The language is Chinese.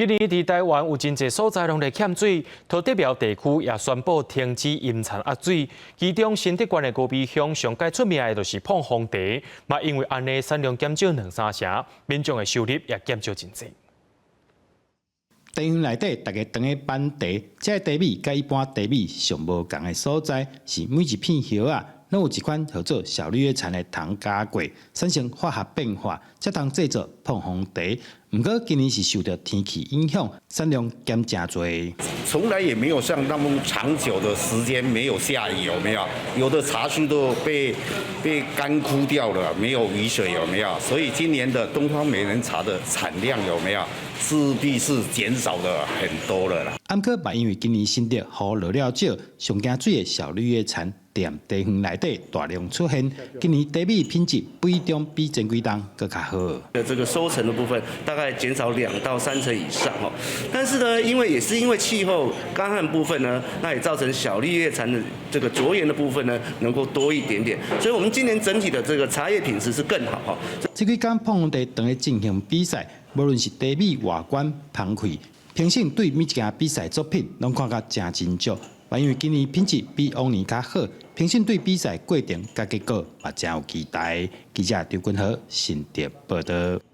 今年伫台湾有真侪所在拢在欠水，土地苗地区也宣布停止引产压水。其中新竹县的高美乡上界出名的就是碰风茶，嘛因为安尼产量减少2、3成，民众的收入也减少真侪。地园内底，大家当个板茶，这茶米甲一般茶米上无共的所在，是每一片叶啊，拢有一款叫做小绿叶蝉的糖加过，产生化学变化，才通制作碰风茶。不过今年是受到天气影响，产量减真多。从来也没有像那么长久的时间没有下雨，有没有？有的茶树都被干枯掉了，没有雨水，有没有？所以今年的东方美人茶的产量有没有？势必是减少了很多了啦。不过嘛，因为今年新竹雨落了少，上惊水的小绿叶蝉踮地园内底大量出现。今年茶米品质不一定比前几冬更较好。这个收成的部分大概减少2到3成以上哦。但是呢，因为气候干旱部分呢，那也造成小绿叶蝉的这个着眼的部分呢能够多一点点，所以我们今年整体的这个茶叶品质是更好哈。这几天碰风茶当咧进行比赛。无论是茶米外观、芳气，评审对每一件比赛作品拢看甲真真足。嘛因为今年品质比往年较好，评审对比赛过程甲结果也真有期待。记者刘君豪新竹报道。